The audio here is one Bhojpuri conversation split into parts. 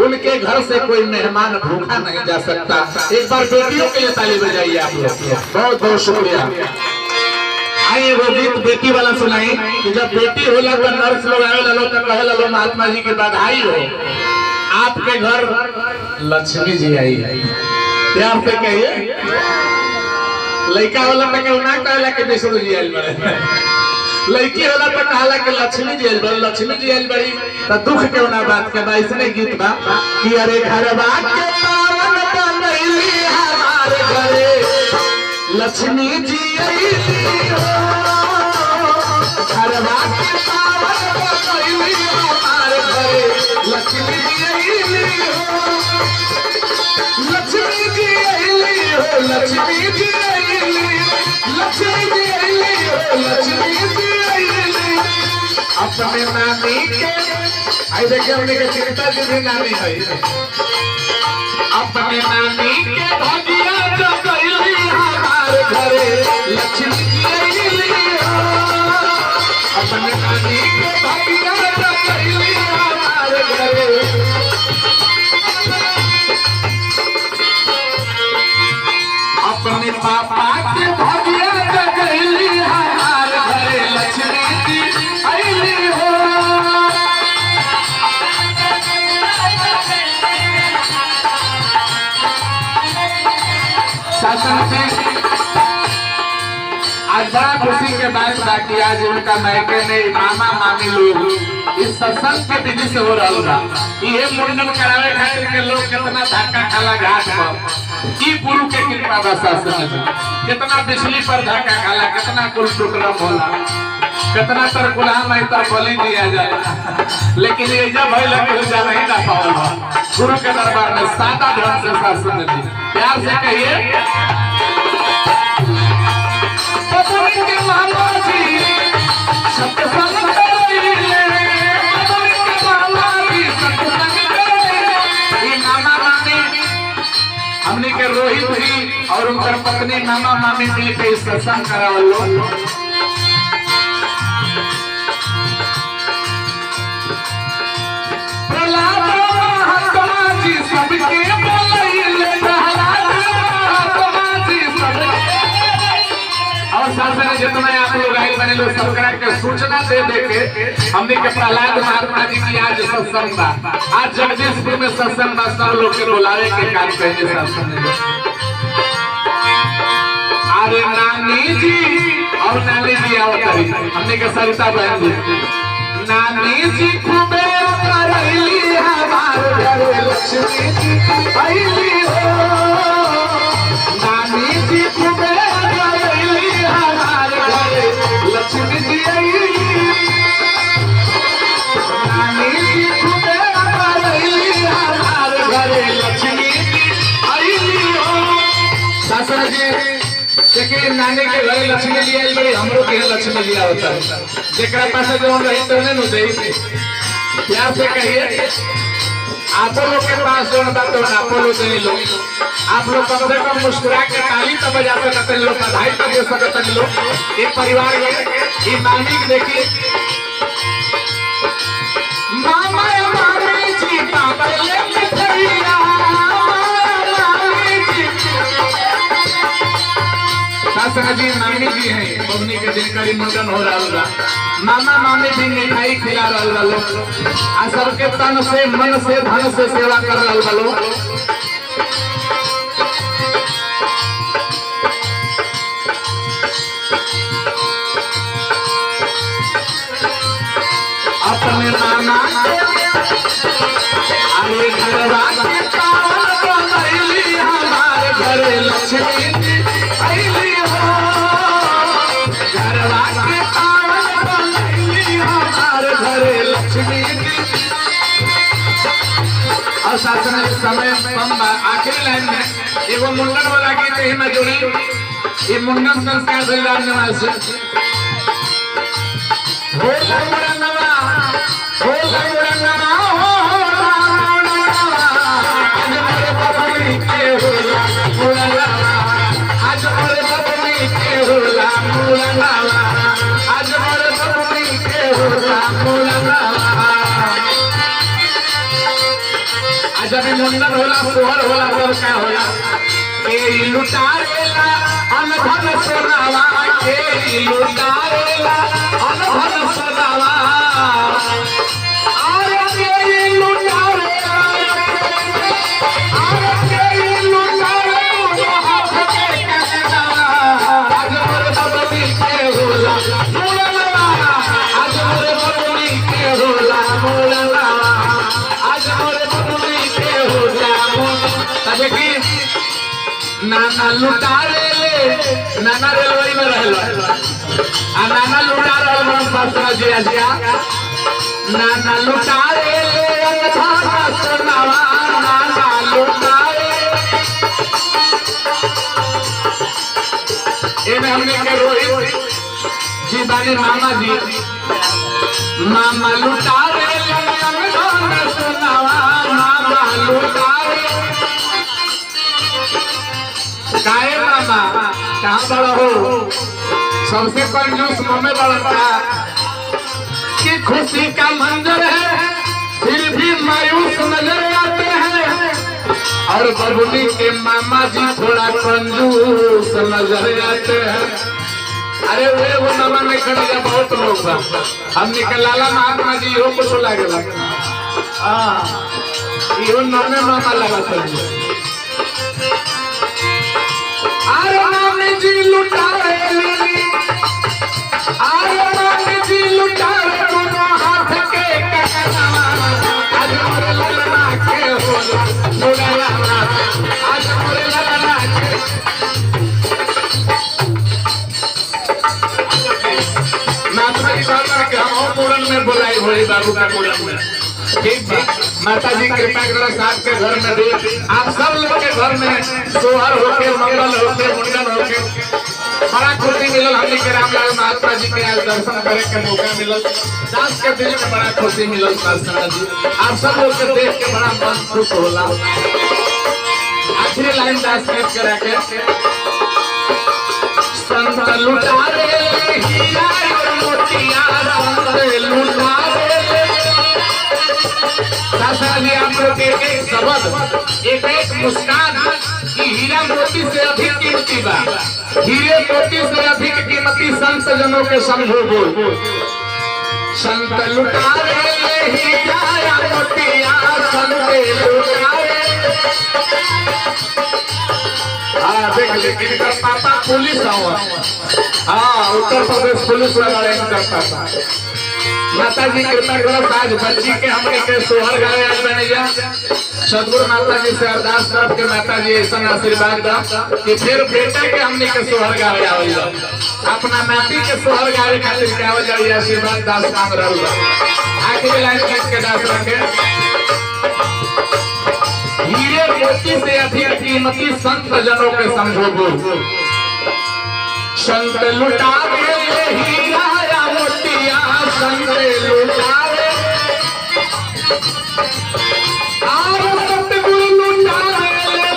उनके घर से कोई मेहमान भूखा नहीं जा सकता। एक बार बेटियों के लिए ताली बजाइए आप लोग। बहुत बहुत शुक्रिया। आइए वो गीत बेटी वाला सुनाई कि जब बेटी होला तो नर्स लोग आवे लो तो कहे लो महात्मा जी की बधाई हो, आपके घर लक्ष्मी जी आई है। प्यार से कहिए। लड़का वाला तो केहू ना कहला कि विष्णु जी आइल बड़े, लड़की वाला तो कहला कि लक्ष्मी जी आइल बड़ी। लक्ष्मी जी आइल बड़ी तो दुख के ना बात के बा। इसने गीत बा कि अरे घर बात के पावन बनैली हमारे घरे लक्ष्मी जी आइली हो। घर बात के पावन बनैली हमारे घरे लक्ष्मी जी आइली हो। लक्ष्मी जी आइली हो, लक्ष्मी जी आइली, लक्ष्मी जी आइली हो, लक्ष्मी जी आइली। अपने नानी के आई देखिए, हमने के चिंता जी भी नानी है। अपने नानी के भगिया जगैली हमारे घरे लक्ष्मी जी आइली हो। अपने नानी के भगिया जगैली हमारे घरे। अपने पापा के भगिया जगैली हमारे घरे लक्ष्मी जी आइली हो। आज बड़ा खुशी के बात बाकी आज उनका मायके ने मामा मामी लोग इस सत्संग के विधि से हो रहा था। ये मुंडन करावे खातिर के लोग कितना धक्का खाला घाट पर। ई गुरु के कृपा बसा कितना बिजली पर धक्का खाला, कितना कुल टुकड़ा होला, कितना तर गुलाम है तर बलि दिया जाला। लेकिन ये जब है लगे जाना ही ना पाओ गुरु के दरबार में सादा ढंग से शासन दी। प्यार से कहिए के मामा जी सत्संग करेले, मामा जी सत्संग करेले। ये मामा मामी हमने के रोहित भी और उनकर पत्नी मामा मामी मिल के सत्संग करावलो। प्रहलाद महात्मा जी सबके बोलैले, प्रहलाद महात्मा जी सबके। और साथ जितना आप लोग आए बने लोग सबकरा के सूचना दे के हमने के प्रहलाद महात्मा जी की आज सत्संग बा। आज जगदीशपुर में सत्संग बा। सब लोग के बुलावे के काम करेंगे सत्संग। अरे नानी जी और नानी जी आओ करी हमने के सरिता बहन जी। नानी जी खूबे करैली हमारे घरे लक्ष्मी जी आइली हो। नानी जी खूबे हमारे घरे लक्ष्मी जी आइली। नानी जी खूबे आइली हमारे घरे लक्ष्मी जी आइली हो। सासरा जी देखिए नानी के घरे लक्ष्मी जी आई बड़ी, हमरो के लक्ष्मी जी आवता है। जेकरा पास जो रही तो ने दे प्यार से कहिए। आप लोग के पास जो बात तो आप लोग दे लो। आप लोग कम से कम मुस्कुरा के ताली तो बजा सकते लोग, बधाई तो दे सकते लोग। एक परिवार ये मामी देखिए मामा मामी जी पापले मिठैया। सासरा जी मामी जी हैं, बबनी के दिन करी मुंडन हो रहा होगा। मामा मामी भी मिठाई खिला रहा लोग आ सबके तन से मन से धन से सेवा कर रहा लोग। अपने नाना अरे घरवा के पावन बनैली हमारे घरे लक्ष्मी जी आइली हो। घरवा के पावन बनैली हमारे घरे लक्ष्मी जी। और शासन समय आखिरी लाइन में एगो मुंडन वाला गीत ही में जोड़ी। ये मुंडन संस्कार धन्यवाद से जब मुंडन होला सोहर होला तब का होला के लुटारेला अनधन सोनावा के लुटारेला अनधन सोनावा अरे के लुटारेला अरे के लुटारेला हाथ के कटवा आज मोर बबली के होला मोरला आज मोर बबली के होला मोरला आज मोर बबली के होला देखी नाना लुटारे ले नाना रेलवे में रहलो आ नाना लुटा रहल मन शास्त्र जी आजिया नाना लुटारे ले अंगठा सोनावा नाना लुटारे एमे हमने के रोहित जी बानी मामा जी मामा लुटारे ले अंगठा सोनावा मामा लुटारे काहे मामा कहाँ बड़ा हो सबसे कंजूस में बड़ा कि खुशी का मंजर है फिर भी मायूस नजर आते हैं और बबुली के मामा जी थोड़ा कंजूस नजर आते हैं। अरे वो मामा में खड़े जा बहुत लोग बा हमने के लाला महात्मा जी हो कुछ लागे यो नमे मामा लगा जी लुटारे जी लुटारे दोनों हाथ के कटवा आज मोरे ललना के होला मोरला आज मोरे ललना के महात्मा जी कहता कि हम पूरन में बुलाई भोली बाबू का पूरन में ठीक ठीक माता जी कृपा करो साथ के घर में दे आप सब लोग के घर में सोहर होके मंगल होके मुंडन होके बड़ा खुशी मिलल हमनी के रामलाल महात्मा जी के आज दर्शन करे के मौका मिलल दास के दिल में बड़ा खुशी मिलल दर्शन जी आप सब लोग के देख के बड़ा मन खुश होला। आखिरी लाइन दास गीत करा के संत लुटारे हीरा मोतिया संत लुटारे जी आप लोग एक शब्द एक मुस्कान की हीरा मोती से अधिक कीमती बा हीरे मोती से अधिक कीमती संत जनों के समझो बोल संत लुटारे हीरा मोतिया संत लुटारे। हाँ देख लेकिन इनका पापा पुलिस हुआ उत्तर प्रदेश पुलिस वाला इनका पापा माता जी कृपा करो आज बच्ची के हमने के सोहर गावे आज बने जा सदगुरु माता जी से अरदास करब के माता जी ऐसा आशीर्वाद द कि फिर बेटा के हमने के सोहर गावे आवल अपना नाती के सोहर गावे खातिर के आवल जाई आशीर्वाद दास मांग रहल आखिरी लाइन लिख के दास रखे हीरे मोती से अधिक कीमती संत जनों के समझो बोल संत लुटावे हीरा मोतिया संत लुटावे सतगुरु लुटावे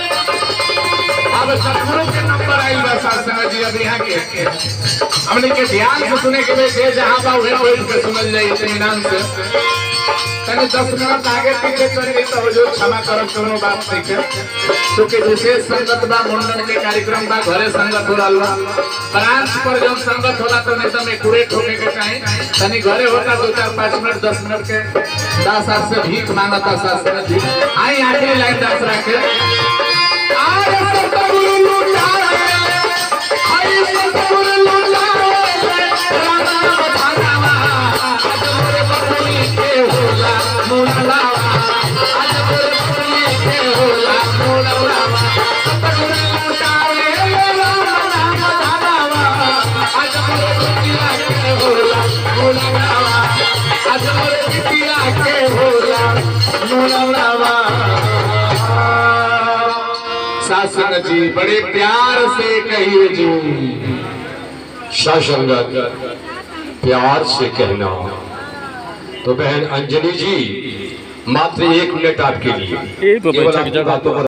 अब सतगुरु के नंबर आई बस जी अब यहाँ के हमने के ध्यान से सुने के लिए जहाँ बा वही बैठ के सुनल जाए इत्मीनान से कहीं 10 मिनट आगे पीछे चले तो जो क्षमा करब कोनो बात नहीं है क्योंकि विशेष संगत बा मुंडन के कार्यक्रम बा घरे संगत हो रहा ब्रांच पर जब संगत होला तो नहीं तो एक्यूरेट होने के चाहिए तनी घरे होता 2-4-5 मिनट 10 मिनट के दास से भीख मांगता शास्त्र जी आई आखिरी लाइन दास रखे आज सतगुरु लुटावे आई सतगुरु लुटावे राधा भागवा आज मोरे बबली के होला मोरला आज मोरे बबली के होला मोरला सतगुरु लुटावे राधा भागवा आज मोरे बिटिया के होला मोरला आज मोरे बिटिया के होला मोरला। शासन जी बड़े प्यार से कहिए जी शासंगत प्यार से कहना तो बहन अंजलि जी मात्र 1 मिनट आपके लिए केवल बातों पर